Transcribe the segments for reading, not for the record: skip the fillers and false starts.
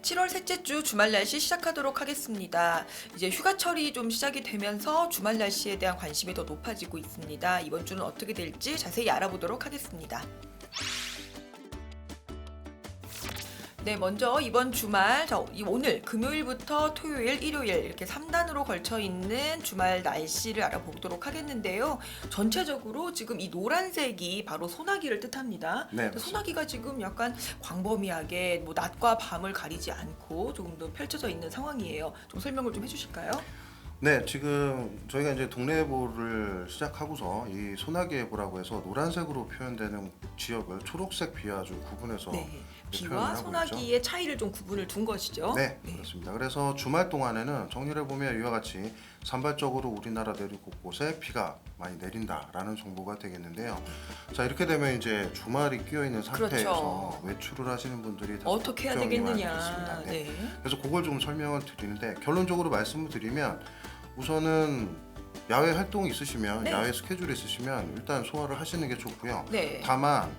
7월 셋째 주 주말 날씨 시작하도록 하겠습니다. 이제 휴가철이 좀 시작이 되면서 주말 날씨에 대한 관심이 더 높아지고 있습니다. 이번 주는 어떻게 될지 자세히 알아보도록 하겠습니다. 네, 먼저 이번 주말, 오늘 금요일부터 토요일, 일요일 이렇게 3단으로 걸쳐 있는 주말 날씨를 알아보도록 하겠는데요. 전체적으로 지금 이 노란색이 바로 소나기를 뜻합니다. 네, 소나기가 지금 약간 광범위하게 뭐 낮과 밤을 가리지 않고 조금 더 펼쳐져 있는 상황이에요. 좀 설명을 좀 해주실까요? 네, 지금 저희가 이제 동네예보를 시작하고서 이 소나기예보라고 해서 노란색으로 표현되는 지역을 초록색 비와 아주 구분해서 네, 이제 비와 표현을 하고 소나기의 있죠. 차이를 좀 구분을 둔 것이죠. 네, 그렇습니다. 그래서 주말 동안에는 정리를 해보면 이와 같이 산발적으로 우리나라 내륙 곳곳에 비가 많이 내린다라는 정보가 되겠는데요. 자, 이렇게 되면 이제 주말이 끼어 있는 상태에서 그렇죠. 외출을 하시는 분들이 다소 어떻게 해야 걱정이 많이 되겠느냐. 있습니다. 네. 네. 그래서 그걸 좀 설명을 드리는데 결론적으로 말씀을 드리면 우선은 야외 활동이 있으시면 네. 야외 스케줄이 있으시면 일단 소화를 하시는 게 좋고요. 네. 다만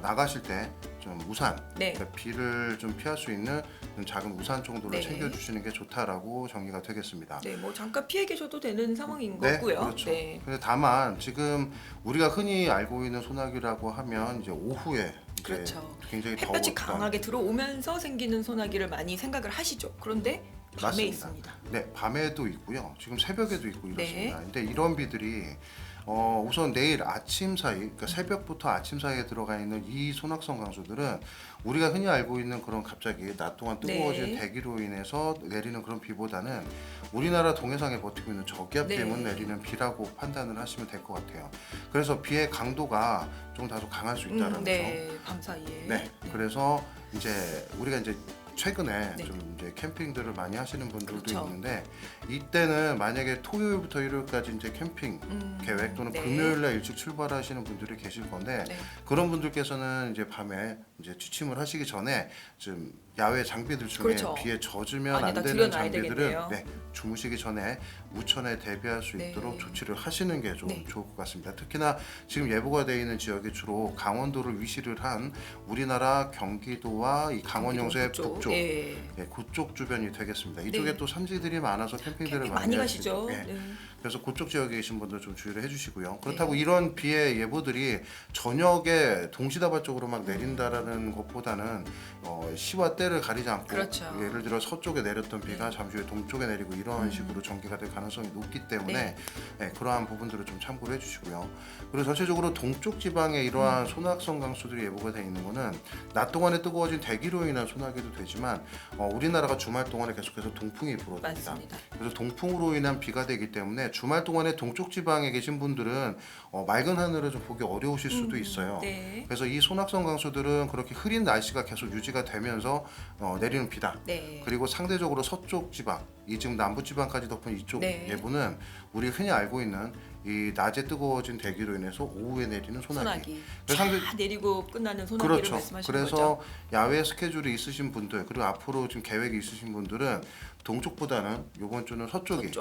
나가실 때 좀 우산, 네. 그러니까 비를 좀 피할 수 있는 좀 작은 우산 정도를 네. 챙겨주시는 게 좋다라고 정리가 되겠습니다. 네, 뭐 잠깐 피해 계셔도 되는 상황인 네, 거고요. 그렇죠. 네. 근데 다만 지금 우리가 흔히 알고 있는 소나기라고 하면 이제 오후에 이제 그렇죠. 굉장히 햇볕이 더웠던 강하게 들어오면서 생기는 소나기를 많이 생각을 하시죠. 그런데 밤에 맞습니다. 있습니다. 네, 밤에도 있고요. 지금 새벽에도 있고 네. 이렇습니다. 근데 이런 비들이 우선 내일 아침 사이, 그러니까 새벽부터 아침 사이에 들어가 있는 이 소낙성 강수들은 우리가 흔히 알고 있는 그런 갑자기 낮 동안 뜨거워진 네. 대기로 인해서 내리는 그런 비보다는 우리나라 동해상에 버티고 있는 저기압 네. 때문에 내리는 비라고 판단을 하시면 될 것 같아요. 그래서 비의 강도가 좀 다소 강할 수 있다는 거죠. 네, 밤 사이에. 네, 그래서 이제 우리가 이제 최근에 네. 좀 이제 캠핑들을 많이 하시는 분들도 그렇죠. 있는데 이때는 만약에 토요일부터 일요일까지 이제 캠핑 계획 또는 네. 금요일날 일찍 출발하시는 분들이 계실 건데 네. 그런 분들께서는 이제 밤에 이제 취침을 하시기 전에 좀 야외 장비들 중에 그렇죠. 비에 젖으면 많이 안 다 되는 들여놔야 장비들은 되겠네요. 네, 주무시기 전에 우천에 대비할 수 네. 있도록 조치를 하시는 게 좀 네. 좋을 것 같습니다. 특히나 지금 예보가 되어 있는 지역이 주로 강원도를 위시를 한 우리나라 경기도와 이 강원 영서의 북쪽, 예. 예, 그쪽 주변이 되겠습니다. 이쪽에 네. 또 산지들이 많아서 캠핑들을 캠핑 많이 많이 하시죠. 가시죠. 예. 네. 그래서 그쪽 지역에 계신 분들 좀 주의를 해주시고요. 그렇다고 이런 비의 예보들이 저녁에 동시다발적으로 막 내린다라는 것보다는 시와 때를 가리지 않고 그렇죠. 예를 들어 서쪽에 내렸던 비가 잠시 후에 동쪽에 내리고 이런 식으로 전개가 될 가능성이 높기 때문에 예, 그러한 부분들을 좀 참고를 해주시고요. 그리고 전체적으로 동쪽 지방에 이러한 소낙성 강수들이 예보가 되어 있는 거는 낮 동안에 뜨거워진 대기로 인한 소나기도 되지만 우리나라가 주말 동안에 계속해서 동풍이 불어옵니다. 맞습니다. 그래서 동풍으로 인한 비가 되기 때문에 주말 동안에 동쪽 지방에 계신 분들은 맑은 하늘을 좀 보기 어려우실 수도 있어요. 네. 그래서 이 소낙성 강수들은 그렇게 흐린 날씨가 계속 유지가 되면서 내리는 비다. 네. 그리고 상대적으로 서쪽 지방, 이 지금 남부 지방까지 덮은 이쪽 네. 예보는 우리 흔히 알고 있는 이 낮에 뜨거워진 대기로 인해서 오후에 내리는 소나기. 소나기. 그래서 쫙 내리고 끝나는 소나기를 그렇죠. 말씀하시는 그래서 거죠. 야외 스케줄이 있으신 분들 그리고 앞으로 지금 계획이 있으신 분들은 동쪽보다는 이번 주는 서쪽이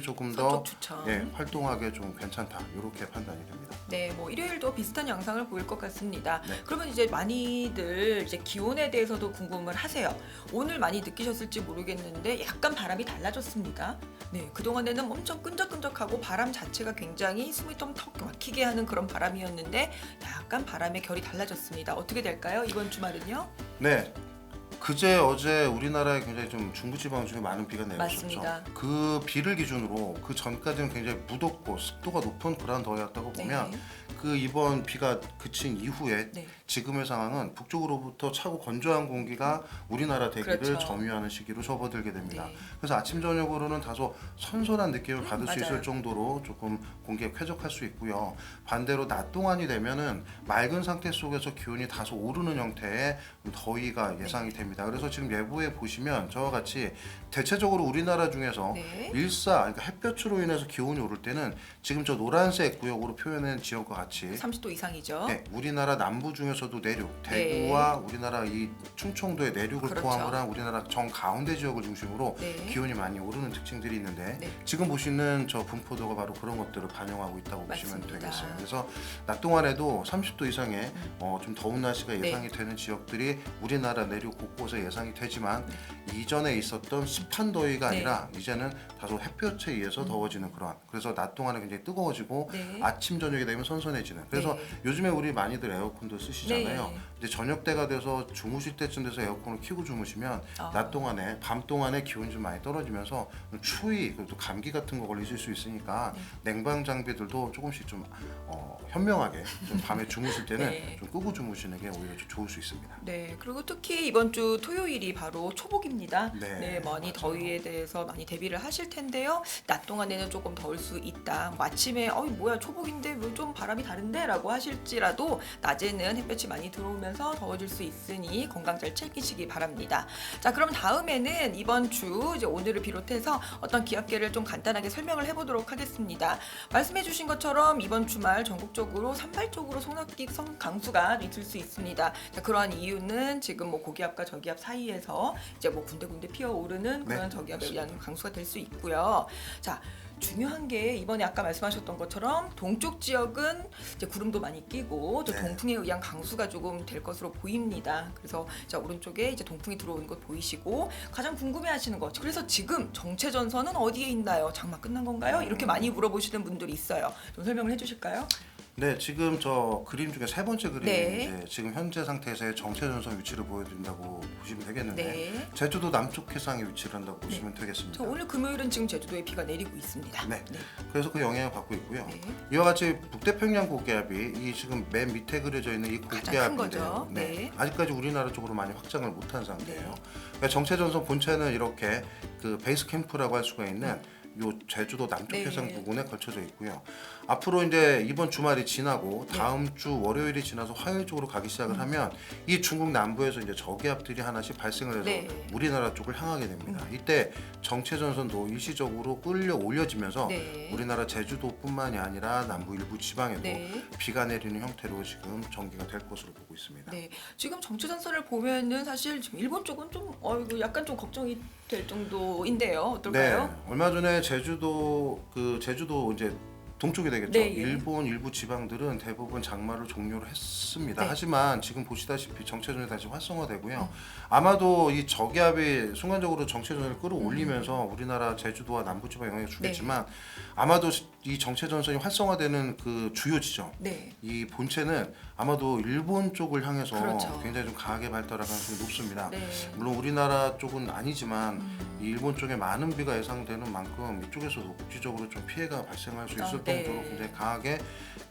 조금 더 서쪽 추천. 예, 활동하기에 좀 괜찮다 이렇게 판단이 됩니다. 네, 뭐 일요일도 비슷한 양상을 보일 것 같습니다. 네. 그러면 이제 많이들 이제 기온에 대해서도 궁금을 하세요. 오늘 많이 느끼셨을지 모르겠는데 약간 바람이 달라졌습니다. 네, 그 동안에는 엄청 끈적끈적하고 바람 자체가 굉장히 숨이 좀 턱 막히게 하는 그런 바람이었는데 약간 바람의 결이 달라졌습니다. 어떻게 될까요? 이번 주말은요? 네. 그제 어제 우리나라에 굉장히 좀 중부지방 중에 많은 비가 내렸었죠. 맞습니다. 그 비를 기준으로 그 전까지는 굉장히 무덥고 습도가 높은 그런 더위였다고 보면 네. 그 이번 비가 그친 이후에 네. 지금의 상황은 북쪽으로부터 차고 건조한 공기가 우리나라 대기를 그렇죠. 점유하는 시기로 접어들게 됩니다. 네. 그래서 아침 저녁으로는 다소 선선한 느낌을 받을 수 맞아요. 있을 정도로 조금 공기에 쾌적할 수 있고요. 반대로 낮 동안이 되면은 맑은 상태 속에서 기온이 다소 오르는 형태의 더위가 예상이 됩니다. 그래서 지금 예보에 보시면 저와 같이 대체적으로 우리나라 중에서 네. 그러니까 햇볕으로 인해서 기온이 오를 때는 지금 저 노란색 구역으로 표현한 지역과 같이 30도 이상이죠. 네, 우리나라 남부 중에서도 내륙, 대구와 우리나라 이 충청도의 내륙을 그렇죠. 포함을 한 우리나라 정 가운데 지역을 중심으로 네. 기온이 많이 오르는 특징들이 있는데 네. 지금 보시는 저 분포도가 바로 그런 것들을 반영하고 있다고 보시면 맞습니다. 되겠어요. 그래서 낮 동안에도 30도 이상의 좀 더운 날씨가 예상이 네. 되는 지역들이 우리나라 내륙 곳곳 곳곳에 예상이 되지만 이전에 있었던 습한 더위가 네. 아니라 이제는 다소 햇볕에 의해서 더워지는 그런, 그래서 낮 동안에 굉장히 뜨거워지고 네. 아침 저녁이 되면 선선해지는. 그래서 네. 요즘에 우리 많이들 에어컨도 쓰시잖아요. 네. 이제 저녁 때가 돼서 주무실 때쯤 돼서 에어컨을 켜고 주무시면 아. 낮 동안에 밤 동안에 기온이 좀 많이 떨어지면서 추위 그리고 또 감기 같은 거 걸리실 수 있으니까 냉방 장비들도 조금씩 좀 현명하게 좀 밤에 주무실 때는 네. 좀 끄고 주무시는 게 오히려 좀 좋을 수 있습니다. 네, 그리고 특히 이번 주 토요일이 바로 초복입니다. 네, 네, 많이 맞아요. 더위에 대해서 많이 대비를 하실 텐데요. 낮 동안에는 조금 더울 수 있다. 뭐 아침에 뭐야 초복인데 왜 좀 바람이 다른데라고 하실지라도 낮에는 햇볕이 많이 들어오면서 더워질 수 있으니 건강 잘 챙기시기 바랍니다. 자, 그럼 다음에는 이번 주 이제 오늘을 비롯해서 어떤 기압계를 좀 간단하게 설명을 해보도록 하겠습니다. 말씀해주신 것처럼 이번 주말 전국적으로 산발적으로 소나기 강수가 있을 수 있습니다. 자, 그러한 이유는 지금 뭐 고기압과 저기압 사이에서 이제 뭐 군데군데 피어오르는 그런 네, 저기압에 맞습니다. 의한 강수가 될 수 있고요. 자, 중요한 게 이번에 아까 말씀하셨던 것처럼 동쪽 지역은 이제 구름도 많이 끼고 또 네. 동풍에 의한 강수가 조금 될 것으로 보입니다. 그래서 자, 오른쪽에 이제 동풍이 들어오는 것 보이시고 가장 궁금해하시는 것. 그래서 지금 정체 전선은 어디에 있나요? 장마 끝난 건가요? 이렇게 많이 물어보시는 분들이 있어요. 좀 설명을 해주실까요? 네, 지금 저 그림 중에 세 번째 그림이 네. 이제 지금 현재 상태에서의 정체 전선 위치를 보여드린다고 보시면 되겠는데 네. 제주도 남쪽 해상에 위치를 한다고 보시면 되겠습니다. 저 오늘 금요일은 지금 제주도에 비가 내리고 있습니다. 네. 그래서 그 영향을 받고 있고요. 네. 이와 같이 북태평양 고기압이 이 지금 맨 밑에 그려져 있는 이 가장 큰 고기압인데요. 거죠. 네. 아직까지 우리나라 쪽으로 많이 확장을 못한 상태예요. 네. 그러니까 정체전선 본체는 이렇게 그 베이스 캠프라고 할 수가 있는 요 제주도 남쪽 네. 해상 부근에 걸쳐져 있고요. 앞으로 이제 이번 주말이 지나고 다음 주 월요일이 지나서 화요일 쪽으로 가기 시작을 하면 이 중국 남부에서 이제 저기압들이 하나씩 발생을 해서 네. 우리나라 쪽을 향하게 됩니다. 이때 정체 전선도 일시적으로 끌려 올려지면서 네. 우리나라 제주도뿐만이 아니라 남부 일부 지방에도 네. 비가 내리는 형태로 지금 전개가 될 것으로 보고 있습니다. 네, 지금 정체 전선을 보면은 사실 지금 일본 쪽은 좀 이거 약간 좀 걱정이 될 정도인데요. 어떨까요? 네, 얼마 전에 제주도 이제 동쪽이 되겠죠. 네, 예. 일본 일부 지방들은 대부분 장마를 종료를 했습니다. 네. 하지만 지금 보시다시피 정체전이 다시 활성화되고요. 아마도 이 저기압이 순간적으로 정체전을 끌어올리면서 우리나라 제주도와 남부 지방에 영향을 주겠지만 아마도 이 정체전선이 활성화되는 그 주요 지점, 네. 이 본체는 아마도 일본 쪽을 향해서 그렇죠. 굉장히 좀 강하게 발달할 가능성이 높습니다. 네. 물론 우리나라 쪽은 아니지만 이 일본 쪽에 많은 비가 예상되는 만큼 이쪽에서도 국지적으로 좀 피해가 발생할 수 있을 네. 정도로 굉장히 강하게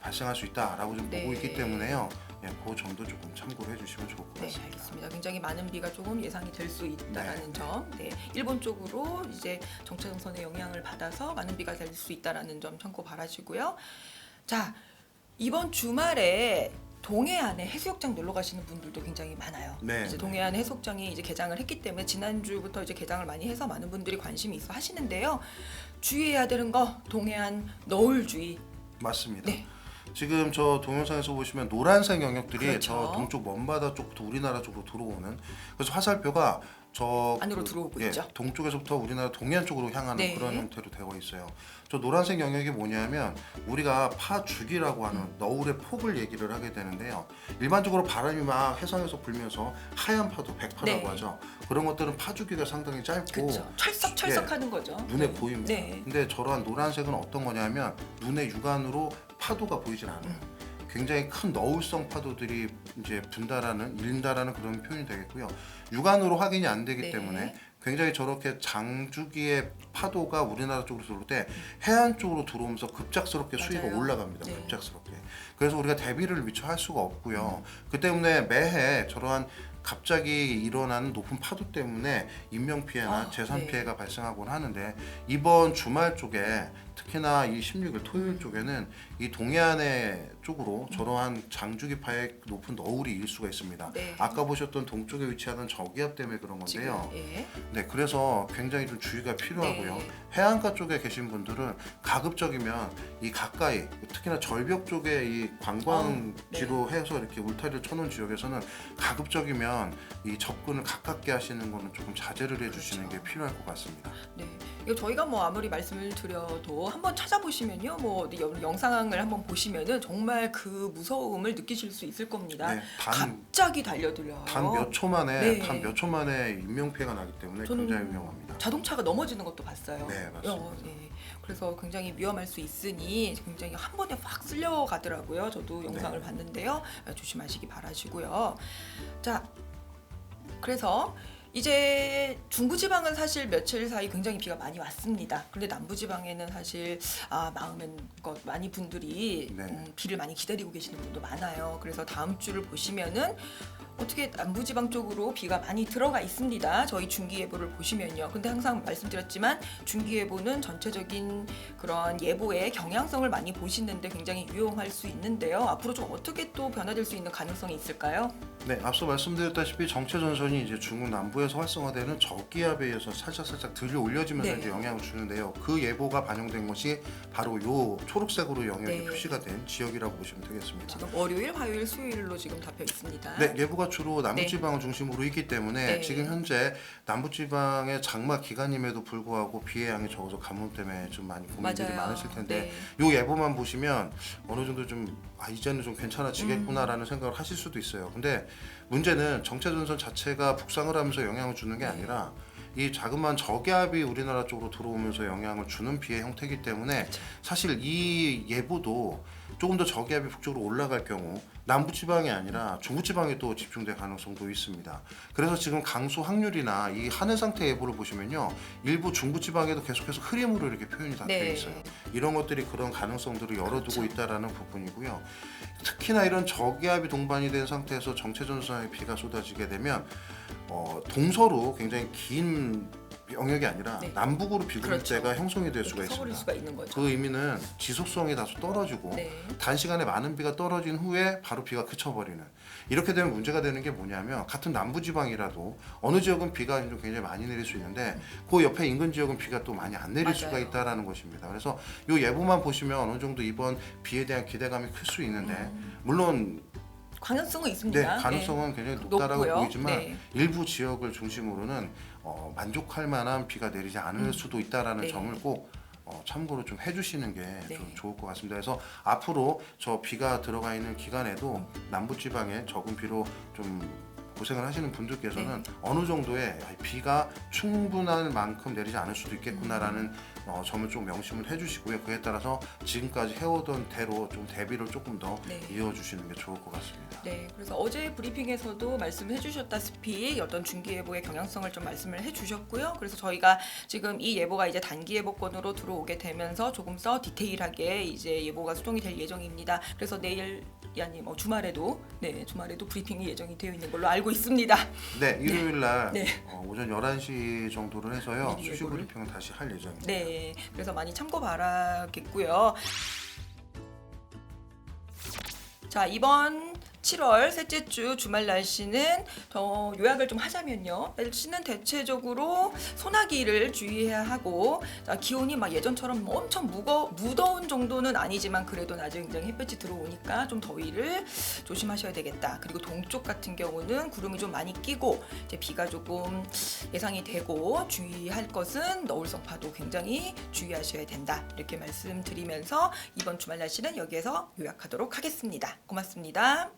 발생할 수 있다라고 좀 보고 네. 있기 때문에요. 예, 그 점도 조금 참고를 해주시면 좋을 것 네, 같습니다. 알겠습니다. 굉장히 많은 비가 조금 예상이 될 수 있다라는 점. 네, 일본 쪽으로 이제 정체 전선의 영향을 받아서 많은 비가 될 수 있다라는 점 참고 바라시고요. 자, 이번 주말에 동해안에 해수욕장 놀러 가시는 분들도 굉장히 많아요. 네, 이제 네. 동해안 해수욕장이 이제 개장을 했기 때문에 지난주부터 이제 개장을 많이 해서 많은 분들이 관심이 있어 하시는데요. 주의해야 되는 거 동해안 너울주의. 맞습니다. 네. 지금 저 동영상에서 보시면 노란색 영역들이 그렇죠. 저 동쪽 먼바다 쪽부터 우리나라 쪽으로 들어오는, 그래서 화살표가 저 안으로 들어오고 있죠. 동쪽에서부터 우리나라 동해안 쪽으로 향하는 네. 그런 형태로 되어 있어요. 저 노란색 영역이 뭐냐면 우리가 파주기라고 하는 너울의 폭을 얘기를 하게 되는데요. 일반적으로 바람이 막 해상에서 불면서 하얀 파도, 백파라고 네. 하죠. 그런 것들은 파주기가 상당히 짧고 그렇죠. 철썩철썩하는 거죠. 눈에 네. 보입니다. 네. 근데 저러한 노란색은 어떤 거냐면 눈의 육안으로 파도가 보이진 않아요. 굉장히 큰 너울성 파도들이 이제 일다라는 그런 표현이 되겠고요. 육안으로 확인이 안 되기 네. 때문에 굉장히 저렇게 장주기의 파도가 우리나라 쪽으로 들어올 때 해안 쪽으로 들어오면서 급작스럽게 수위가 맞아요. 올라갑니다. 네. 급작스럽게. 그래서 우리가 대비를 미처 할 수가 없고요. 그 때문에 매해 저러한 갑자기 일어나는 높은 파도 때문에 인명 피해나 재산 네. 피해가 발생하곤 하는데 이번 주말 쪽에 특히나 이 16일 토요일 쪽에는 이 동해안의 쪽으로 저러한 장주기파의 높은 너울이 일 수가 있습니다. 네. 아까 보셨던 동쪽에 위치하는 저기압 때문에 그런 건데요. 지금, 예. 네, 그래서 굉장히 좀 주의가 필요하고요. 네. 해안가 쪽에 계신 분들은 가급적이면 이 가까이, 특히나 절벽 쪽에 이 관광지로 해서 이렇게 울타리를 쳐놓은 지역에서는 가급적이면 이 접근을 가깝게 하시는 거는 조금 자제를 해주시는 게 필요할 것 같습니다. 네. 이거 저희가 뭐 아무리 말씀을 드려도 뭐 한번 찾아보시면요, 뭐 영상을 한번 보시면은 정말 그 무서움을 느끼실 수 있을 겁니다. 네, 갑자기 달려들어요. 단 몇 초 만에 네. 단 몇 초 만에 인명 피해가 나기 때문에 저는 굉장히 위험합니다. 자동차가 넘어지는 것도 봤어요. 네, 맞습니다. 네. 그래서 굉장히 위험할 수 있으니 굉장히 한 번에 확 쓸려가더라고요. 저도 영상을 네. 봤는데요. 조심하시기 바라시고요. 자, 그래서 이제 중부지방은 사실 며칠 사이 굉장히 비가 많이 왔습니다. 그런데 남부지방에는 사실 마음껏 많이 분들이 네. 비를 많이 기다리고 계시는 분도 많아요. 그래서 다음 주를 보시면은 어떻게 남부지방 쪽으로 비가 많이 들어가 있습니다. 저희 중기예보를 보시면요. 근데 항상 말씀드렸지만 중기예보는 전체적인 그런 예보의 경향성을 많이 보시는데 굉장히 유용할 수 있는데요. 앞으로 좀 어떻게 또 변화될 수 있는 가능성이 있을까요? 네, 앞서 말씀드렸다시피 정체 전선이 이제 중국 남부에서 활성화되는 저기압에 의해서 살짝 들려 올려지면서 네. 이제 영향을 주는데요. 그 예보가 반영된 것이 바로 요 초록색으로 영역이 네. 표시가 된 지역이라고 보시면 되겠습니다. 지금 월요일, 화요일, 수요일로 지금 잡혀 있습니다. 네, 예보가 주로 남부지방을 중심으로 있기 때문에 네. 지금 현재 남부지방의 장마 기간임에도 불구하고 비의 양이 적어서 가뭄 때문에 좀 많이 고민들이 맞아요. 많으실 텐데 네. 요 예보만 보시면 어느 정도 좀 이제는 좀 괜찮아지겠구나라는 생각을 하실 수도 있어요. 근데 문제는 정체전선 자체가 북상을 하면서 영향을 주는 게 네. 아니라 이 자그마한 저기압이 우리나라 쪽으로 들어오면서 영향을 주는 비의 형태이기 때문에 그렇죠. 사실 이 예보도 조금 더 저기압이 북쪽으로 올라갈 경우 남부지방이 아니라 중부지방에 또 집중될 가능성도 있습니다. 그래서 지금 강수 확률이나 이 하늘 상태 예보를 보시면요, 일부 중부지방에도 계속해서 흐림으로 이렇게 표현이 다 되어 네. 있어요. 이런 것들이 그런 가능성들을 열어두고 그렇죠. 있다라는 부분이고요. 특히나 이런 저기압이 동반이 된 상태에서 정체전선에 비가 쏟아지게 되면 동서로 굉장히 긴 영역이 아니라 네. 남북으로 비구름대가 그렇죠. 형성이 될 수가 이렇게 서버릴 있습니다. 수가 있는 거죠. 그 의미는 지속성이 다소 떨어지고 네. 단시간에 많은 비가 떨어진 후에 바로 비가 그쳐버리는, 이렇게 되면 문제가 되는 게 뭐냐면 같은 남부지방이라도 어느 지역은 비가 좀 굉장히 많이 내릴 수 있는데 그 옆에 인근 지역은 비가 또 많이 안 내릴 맞아요. 수가 있다라는 것입니다. 그래서 이 예보만 보시면 어느 정도 이번 비에 대한 기대감이 클 수 있는데 물론 가능성은 네, 있습니다. 가능성은 굉장히 높다라고 높고요. 보이지만 네. 일부 지역을 중심으로는 만족할 만한 비가 내리지 않을 수도 있다라는 네. 점을 꼭 참고로 좀 해주시는 게 네. 좀 좋을 것 같습니다. 그래서 앞으로 저 비가 들어가 있는 기간에도 남부지방에 적은 비로 좀 고생을 하시는 분들께서는 어느 정도의 비가 충분할 만큼 내리지 않을 수도 있겠구나라는 점을 좀 명심을 해주시고요. 그에 따라서 지금까지 해오던 대로 좀 대비를 조금 더 네. 이어주시는 게 좋을 것 같습니다. 네, 그래서 어제 브리핑에서도 말씀해 주셨다시피 어떤 중기예보의 경향성을 좀 말씀을 해 주셨고요. 그래서 저희가 지금 이 예보가 이제 단기 예보권으로 들어오게 되면서 조금 더 디테일하게 이제 예보가 수정이 될 예정입니다. 그래서 내일 아니 주말에도 브리핑이 예정이 되어 있는 걸로 알고 있습니다. 네, 일요일 날 네. 오전 11시 정도를 해서요. 미리 수시 예보를. 브리핑을 다시 할 예정입니다. 네, 그래서 많이 참고 바라겠고요. 자, 이번 7월 셋째 주 주말 날씨는 더 요약을 좀 하자면요. 날씨는 대체적으로 소나기를 주의해야 하고, 자, 기온이 막 예전처럼 엄청 무더운 정도는 아니지만 그래도 낮에 굉장히 햇볕이 들어오니까 좀 더위를 조심하셔야 되겠다. 그리고 동쪽 같은 경우는 구름이 좀 많이 끼고 이제 비가 조금 예상이 되고, 주의할 것은 너울성 파도 굉장히 주의하셔야 된다. 이렇게 말씀드리면서 이번 주말 날씨는 여기에서 요약하도록 하겠습니다. 고맙습니다.